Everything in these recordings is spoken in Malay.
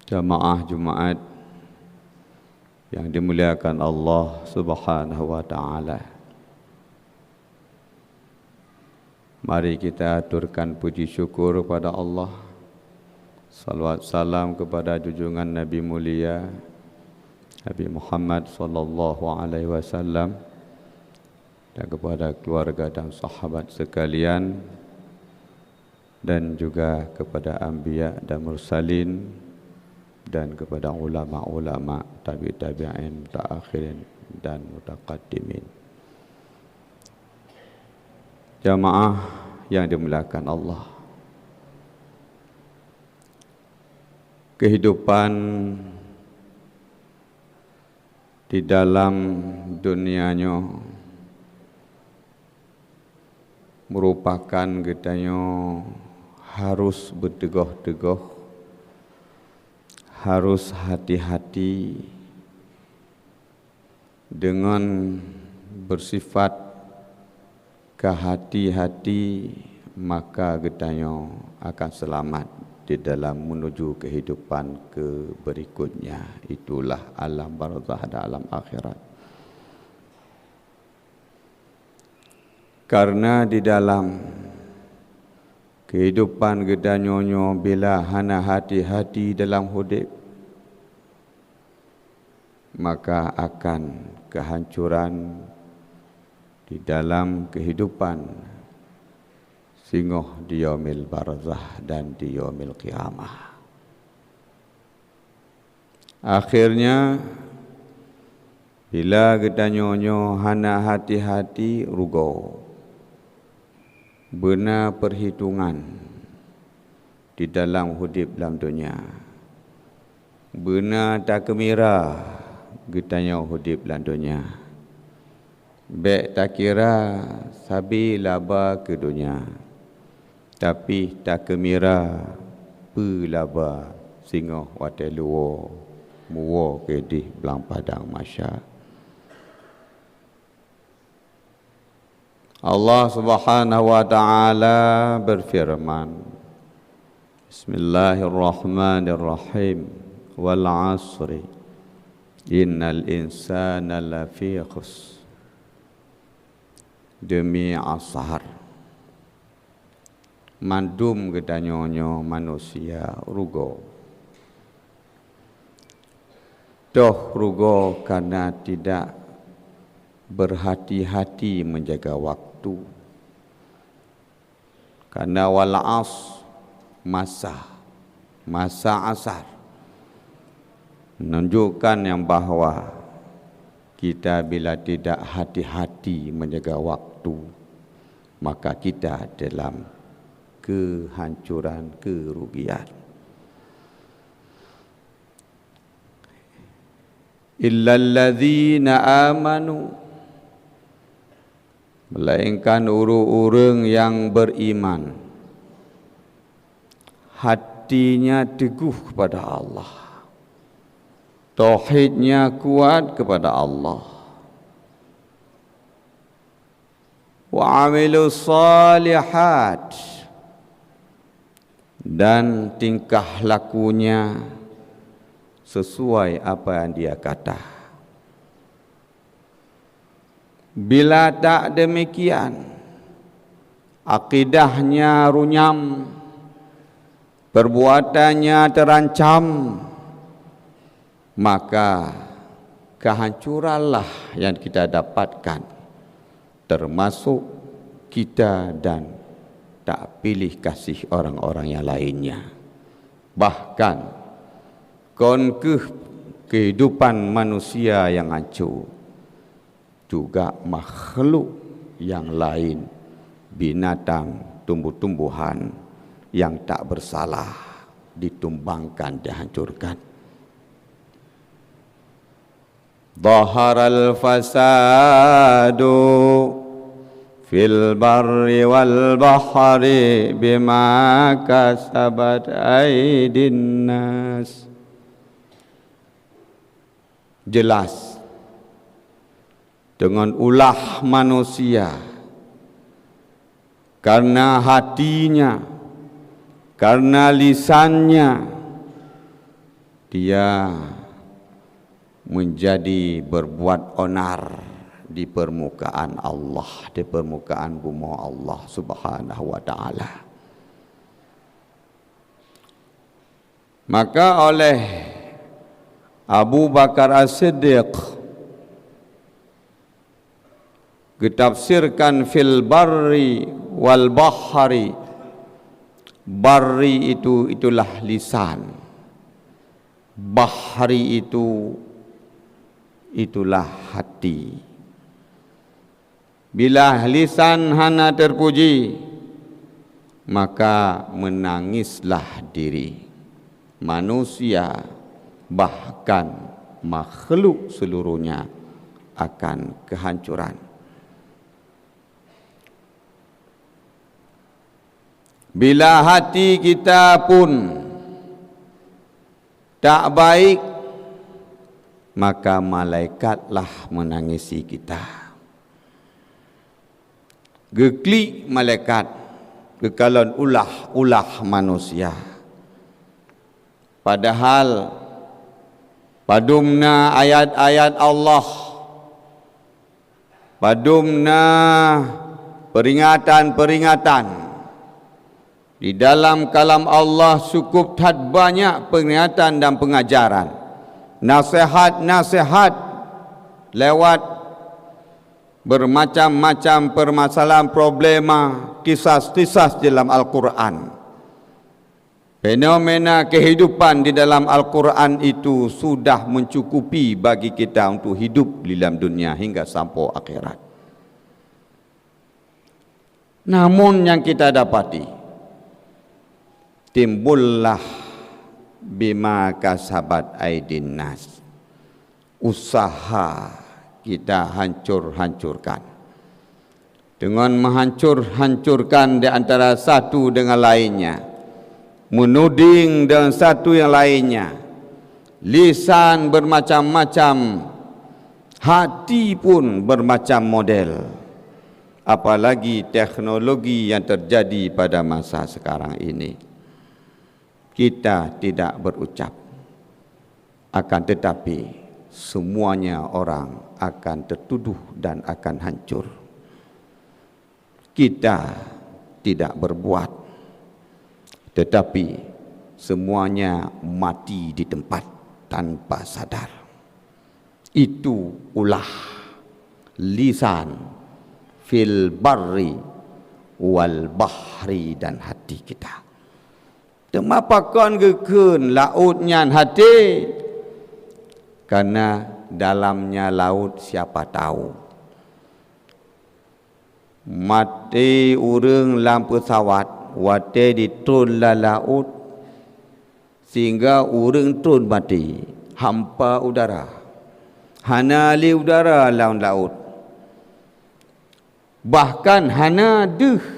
Jamaah Jumaat yang dimuliakan Allah Subhanahu wa taala. Mari kita aturkan puji syukur kepada Allah. Salawat salam kepada junjungan Nabi mulia Nabi Muhammad sallallahu alaihi wasallam dan kepada keluarga dan sahabat sekalian, dan juga kepada anbiya dan mursalin, dan kepada ulama-ulama, tabi'in, mutaakhirin dan mutaqaddimin. Jamaah yang dimuliakan Allah, kehidupan di dalam dunianya merupakan katanya harus berteguh-teguh, harus hati-hati dengan bersifat kehati-hati, maka katanya akan selamat di dalam menuju kehidupan ke berikutnya. Itulah alam barzah dan alam akhirat. Karena di dalam kehidupan gedanyonyo bila hana hati-hati dalam hidup, maka akan kehancuran di dalam kehidupan singoh di yaumil barzah dan di yaumil qiyamah. Akhirnya bila gedanyonyo hana hati-hati rugo, benar perhitungan di dalam hidup dalam dunia, benar tak kemira getanya hidup dalam dunia, baik tak kira sabi laba ke dunia, tapi tak kemira pelaba singoh wateluo muwo ke di belang padang masya. Allah Subhanahu wa taala berfirman, Bismillahirrahmanirrahim, wal 'asri innal insana lafi khusr. Demi asar, mandum gedanyonyo manusia rugo. Doh rugo karena tidak berhati-hati menjaga waktu. Karena wal 'asr, masa asar menunjukkan yang bahawa kita bila tidak hati-hati menjaga waktu, maka kita dalam kehancuran, kerugian. Illal ladzina amanu, melainkan orang-orang yang beriman, hatinya teguh kepada Allah, tauhidnya kuat kepada Allah, wa amilus salihat, dan tingkah lakunya sesuai apa yang dia kata. Bila tak demikian, akidahnya runyam, perbuatannya terancam, maka kehancuranlah yang kita dapatkan, termasuk kita dan tak pilih kasih orang-orang yang lainnya. Bahkan kehidupan manusia yang hancur, juga makhluk yang lain, binatang, tumbuh-tumbuhan yang tak bersalah ditumbangkan, dihancurkan. Dhaharal fasadu fil barri wal bahri bima kasabat aydin nas. Jelas dengan ulah manusia, karena hatinya, karena lisannya, dia menjadi berbuat onar di permukaan Allah, di permukaan bumi Allah Subhanahu wa taala. Maka oleh Abu Bakar As-Siddiq ditafsirkan fil barri wal bahri. Barri itulah lisan, bahri itulah hati. Bila lisan hana terpuji, maka menangislah diri manusia, bahkan makhluk seluruhnya akan kehancuran. Bila hati kita pun tak baik, maka malaikatlah menangisi kita. Geklik malaikat kekalan ulah manusia. Padahal padumna ayat-ayat Allah, padumna peringatan-peringatan di dalam kalam Allah cukup tad banyak peringatan dan pengajaran, nasihat-nasihat lewat bermacam-macam permasalahan problema, kisah-kisah dalam Al-Quran. Fenomena kehidupan di dalam Al-Quran itu sudah mencukupi bagi kita untuk hidup di dalam dunia hingga sampai akhirat. Namun yang kita dapati, timbullah bima kasabat aidin nas. Usaha kita hancurkan. Dengan menghancurkan di antara satu dengan lainnya, menuding dengan satu yang lainnya, lisan bermacam-macam, hati pun bermacam model. Apalagi teknologi yang terjadi pada masa sekarang ini. Kita tidak berucap, akan tetapi semuanya orang akan tertuduh dan akan hancur. Kita tidak berbuat, tetapi semuanya mati di tempat tanpa sadar. Itu ulah lisan fil barri wal bahri, dan hati kita. Temapakan gekun lautnya hati, karena dalamnya laut siapa tahu. Mati urang dalam pesawat, wate ditun la laut, sehingga urang tun mati, hampa udara, hana li udara lawan laut. Bahkan hana deh,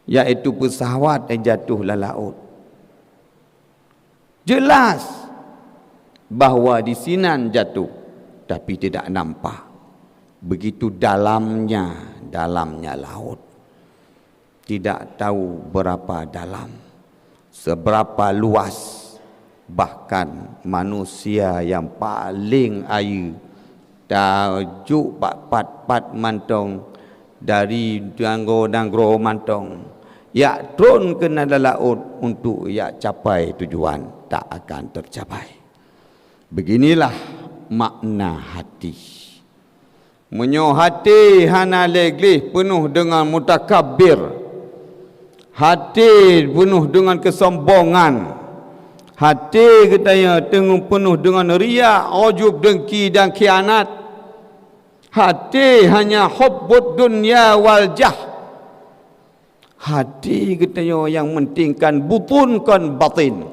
iaitu pesawat yang jatuh ke laut. Jelas bahawa di sinan jatuh, tapi tidak nampak. Begitu dalamnya laut. Tidak tahu berapa dalam, seberapa luas. Bahkan manusia yang paling ayu, tajuk pat mantong dari dangro mantong, ya turun ke nada laut untuk ya capai tujuan, tak akan tercapai. Beginilah makna hati. Menyo hati hana leglih penuh dengan mutakabbir, hati penuh dengan kesombongan, hati katanya penuh dengan riya, ujub, dengki dan khianat. Hati hanya hubbud dunya wal jah. Hati katanya yang mentingkan butunkan batin,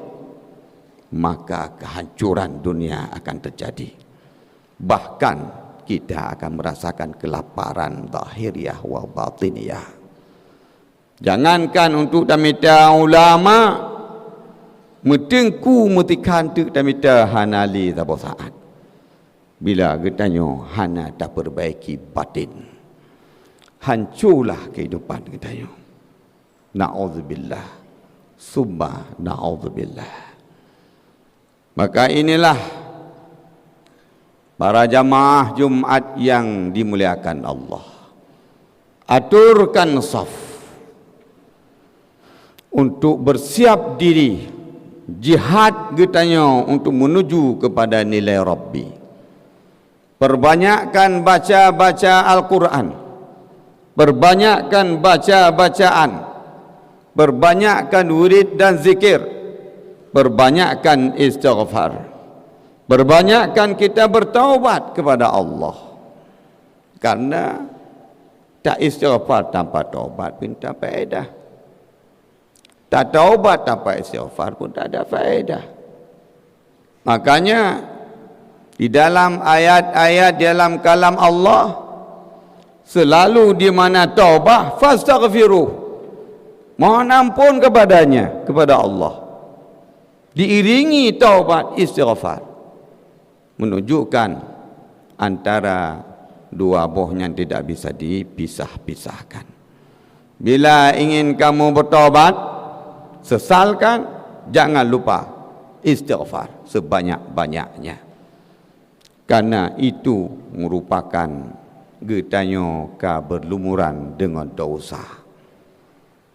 maka kehancuran dunia akan terjadi. Bahkan kita akan merasakan kelaparan zahiriyah wa batiniyah. Jangankan untuk tamita ulama, metengku metikan tu tamita hanali tabo saat. Bila getanyo hana tak perbaiki batin, hancurlah kehidupan getanyo. Na'udzubillah. Summa na'udzubillah. Maka inilah para jamaah Jumat yang dimuliakan Allah. Aturkan saf untuk bersiap diri jihad getanya untuk menuju kepada nilai Rabbi. Perbanyakkan baca-baca Al-Quran, perbanyakkan baca-bacaan, perbanyakkan wirid dan zikir, perbanyakkan istighfar, perbanyakkan kita bertaubat kepada Allah. Karena tak istighfar tanpa taubat pun tak faedah. Tak taubat tanpa istighfar pun tak ada faedah. Makanya di dalam ayat-ayat dalam kalam Allah selalu di mana taubah fastaghfiruh, mohon ampun kepadanya, kepada Allah, diiringi taubat istighfar, menunjukkan antara dua buah yang tidak bisa dipisah-pisahkan. Bila ingin kamu bertaubat, sesalkan, jangan lupa istighfar sebanyak-banyaknya. Karena itu merupakan getanya keberlumuran dengan dosa.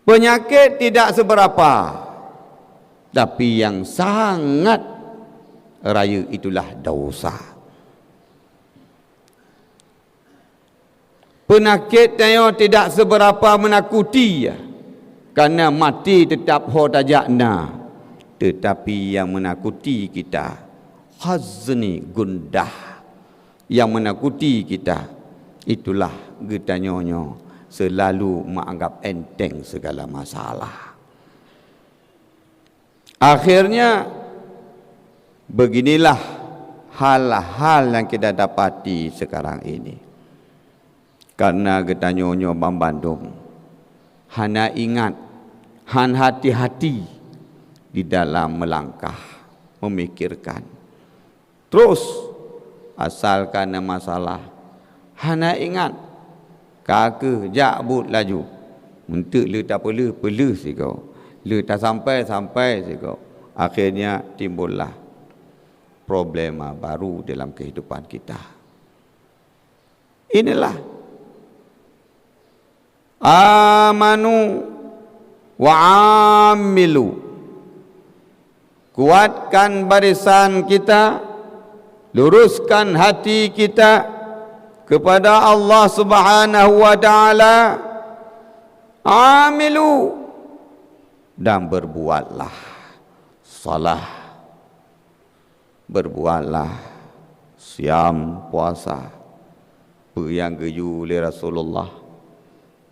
Penyakit tidak seberapa, tapi yang sangat raya itulah dosa. Penyakit yang tidak seberapa menakuti, karena mati tetap hodajakna, tetapi yang menakuti kita hazni gundah, yang menakuti kita itulah getanyonyo selalu menganggap enteng segala masalah. Akhirnya beginilah hal-hal yang kita dapati sekarang ini. Karena getanyonyo Bang Bandung, hana ingat, han hati-hati di dalam melangkah, memikirkan. Terus asalkan masalah, hana ingat, kake jakbut laju, mentuk le tak perlu sikau, le tak sampai sikau. Akhirnya timbullah problema baru dalam kehidupan kita. Inilah amanu wa amilu, kuatkan barisan kita, luruskan hati kita kepada Allah Subhanahu wa taala. Amilu, dan berbuatlah salah, berbuatlah siam puasa yang geju oleh Rasulullah.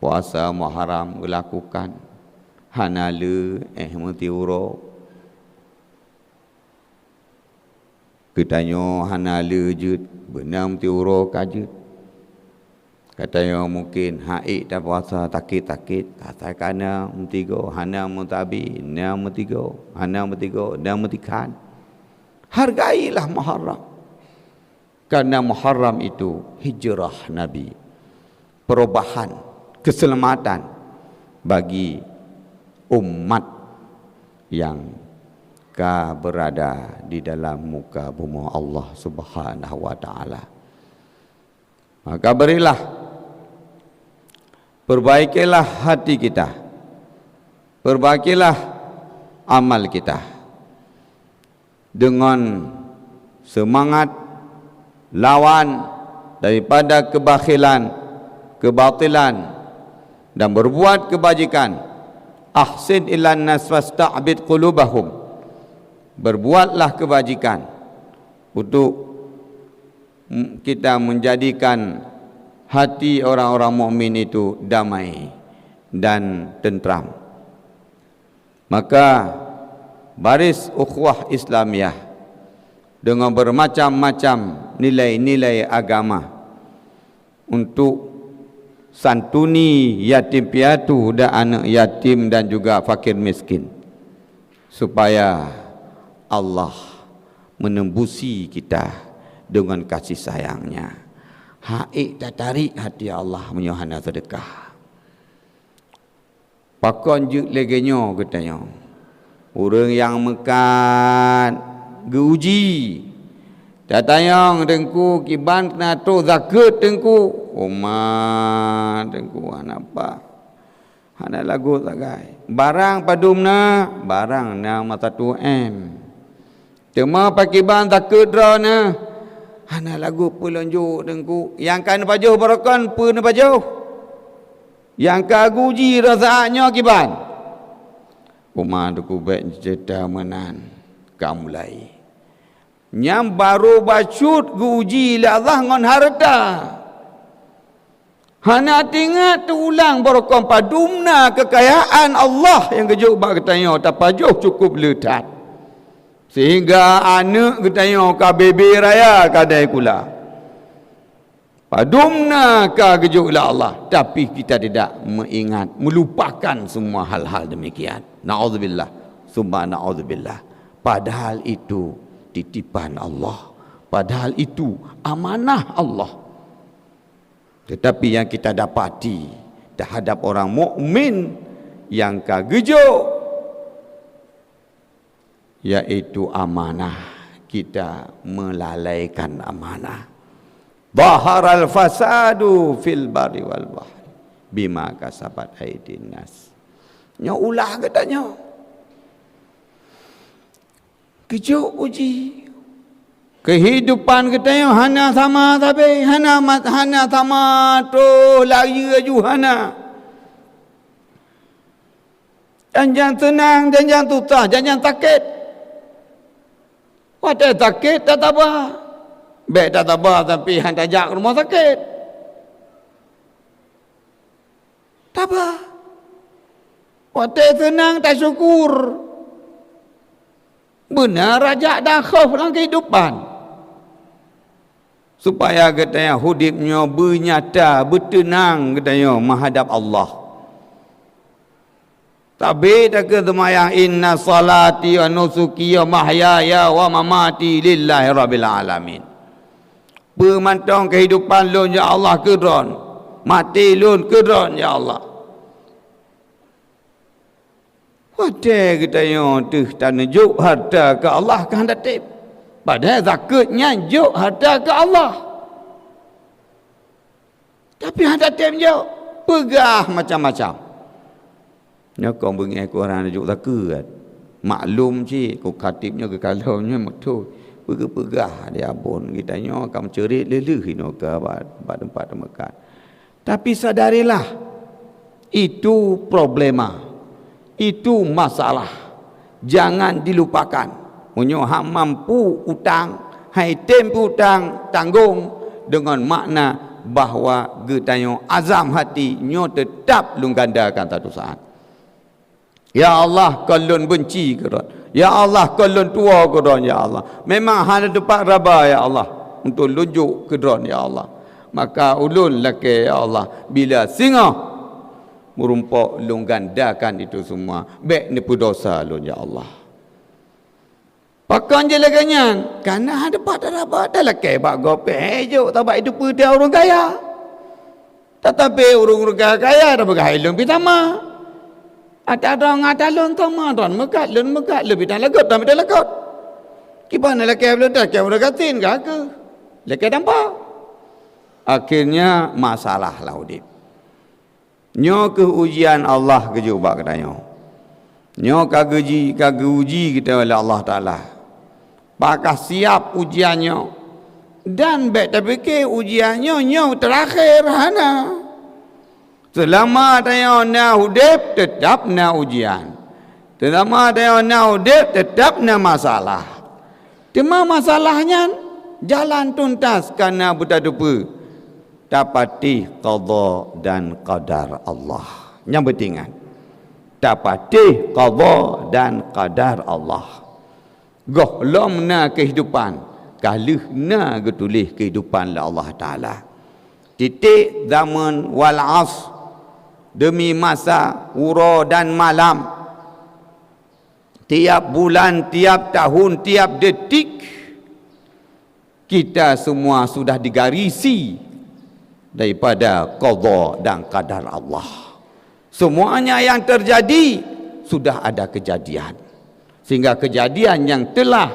Puasa Muharram melakukan hanale mutiuro, katanya hanale jut benar mutiuro kajut, katanya mungkin haid dah puasa takit-takit, katakan mutigo hana mutabi na mutigo hana mutigo na mutikan. Hargailah Muharram, karena Muharram itu hijrah Nabi, perubahan, keselamatan bagi umat yang berada di dalam muka bumi Allah Subhanahu wa taala. Maka berilah, perbaikilah hati kita, perbaikilah amal kita dengan semangat lawan daripada kebakhilan, kebatilan, dan berbuat kebajikan. Ahsin ilan nas wasta'bid qulubahum, berbuatlah kebajikan untuk kita menjadikan hati orang-orang mukmin itu damai dan tentram. Maka baris ukhuwah Islamiyah dengan bermacam-macam nilai-nilai agama untuk santuni yatim piatu dan anak yatim dan juga fakir miskin, supaya Allah menembusi kita dengan kasih sayangnya. Haik tak tarik hati Allah menyohana sedekah. Pakon juk legenyo katanya, Orang yang mekat geuji. Datayang dengku kiban kena tu zakat dengku. Umar dengku apa? Hana lagu tagai. Barang padumna, barang na mata 2M. Cuma pakiban zakat drona. Hana lagu pelonjuk dengku. Yang kan pajuh barakan pun pajuh. Yang kaguji rasaannya kiban. Umar dengku baik cerita menan kamulai. Yang baru bacut guji la Allah ngon harta. Hana tingat ulang barakam padumna kekayaan Allah yang kejuk bak ketanya tapajuh cukup letat. Sehingga anak ketanya ka bebe raya kadai kula. Padumna ka kejuk la Allah, tapi kita tidak mengingat, melupakan semua hal-hal demikian. Na'udzubillah, summa na'udzubillah. Padahal itu titipan Allah, padahal itu amanah Allah. Tetapi yang kita dapati terhadap orang mukmin yang kagejuk, yaitu amanah, kita melalaikan amanah. Zaharal fasadu fil barri wal bahri bima kasabat aydin nas. Nya ulah katanya. Kejuk uji. Kehidupan katanya hana sama tapi hana sama tu lagi aju hana. Jangan tenang, jangan tutah, jangan sakit. Wadah sakit tak apa. Baik tak apa tapi hantar jak rumah sakit. Tak apa. Wadah tenang tak syukur. Benar raja dah khauf dalam kehidupan. Supaya katanya hidupnya bernyata, bertenang katanya menghadap Allah. Tapi tak kata yang inna salati wa nusuki wa mahyaya wa mamati lillahi rabbil alamin. Pemantang kehidupan lun ya Allah kedron, mati lun kedron ya Allah. Wadah katanya tu tanah juk harta ke Allah kan datib. Padahal zakatnya juk harta ke Allah. Tapi ada temjo pegah macam-macam. Nyokong bengi aku orang juk zakat. Maklum cik ku khatibnya ke kalaunya betul. Pegah-pegah dia pun kita nyo kamu cerit leleh ino ke tempat Mekah. Tapi sadarilah itu problema. Itu masalah. Jangan dilupakan. Munyo hak mampu utang, hai tempu utang tanggung dengan makna bahawa getanyo azam hati nyo tetap lunggandakan satu saat. Ya Allah kalun benci keron. Ya Allah kalun tua keron ya Allah. Memang hana depak raba ya Allah untuk lunjuk keron ya Allah. Maka ulun laki ya Allah bila singa merumpok lunggandakan itu semua. Baik ni dosa lun ya Allah. Pakan je laganyan. Karena ada pada apa dah laki bak gope hejo tabak itu putih orang kaya. Tetapi orang-orang kaya dah bergaya lun pitama. Ada orang ada lun tama don mekat lebih dah lagot dah dah lagot. Kibana laki belum dah kaya orang katin ke? Laki nampak. Akhirnya masalah lah udip. Nyo ke ujian Allah ke juba katanya. Nyo kaguji kita oleh Allah Taala. Pakah siap ujiannya. Dan baik terfikir ujiannya nyo terakhir hana. Selama tanya na hudip tetap na ujian. Selama tanya na hudip tetap na masalah. Cuma masalahnya jalan tuntas karena buta dupa. Dapati qada dan qadar Allah. Yang pentingan. Dapati qada dan qadar Allah. Gohlom na kehidupan. Kalih na getulih kehidupan la Allah Ta'ala. Titik zaman wal as. Demi masa uro dan malam. Tiap bulan, tiap tahun, tiap detik. Kita semua sudah digarisi daripada qada dan qadar Allah. Semuanya yang terjadi sudah ada kejadian. sehingga kejadian yang telah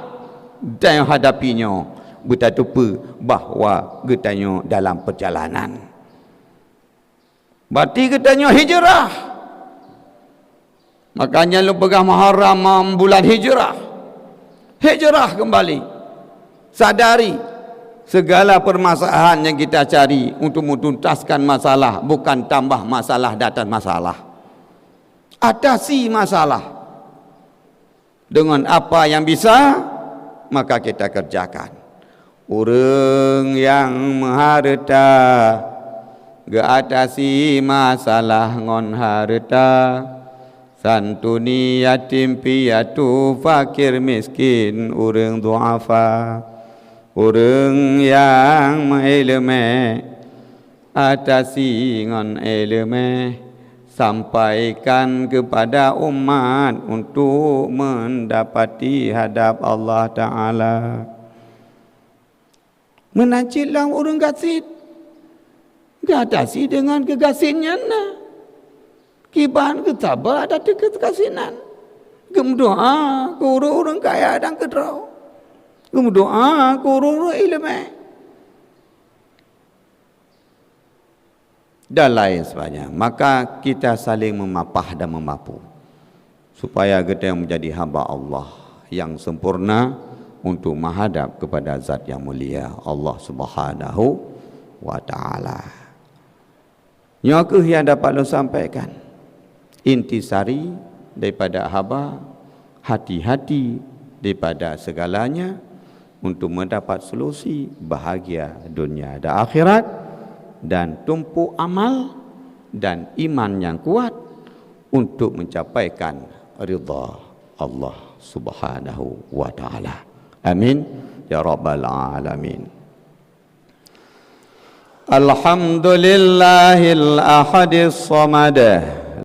dia hadapinya bertatupa bahawa getanya dalam perjalanan. Berarti getanya hijrah. Makanya lu pegang Muharram bulan hijrah. Hijrah kembali. Sadari segala permasalahan yang kita cari untuk menuntaskan masalah, bukan tambah masalah datang masalah. Atasi masalah dengan apa yang bisa, maka kita kerjakan. Orang yang mengharta atasi masalah ngon harta, santuni yatim piatu fakir miskin orang duafa. Orang yang mengilmu atasi ngon ilmu, sampaikan kepada umat untuk mendapati hadap Allah Ta'ala. Menancilah orang gasit, atasi dengan kegasinnya nah. Kiban ketabar ada kegasinan. Gemdoa ke orang kaya dan kedrau. Gemdoa ke orang ilmu dan lain sebagainya. Maka kita saling memapah dan memapu supaya kita menjadi hamba Allah yang sempurna untuk menghadap kepada zat yang mulia Allah Subhanahu wa ta'ala. Nyakah yang dapat lu sampaikan, intisari daripada haba, hati-hati daripada segalanya untuk mendapat solusi bahagia dunia dan akhirat, dan tumpu amal dan iman yang kuat untuk mencapaikan ridha Allah Subhanahu wa ta'ala. Amin ya rabbal alamin. Alhamdulillahil ahadis samad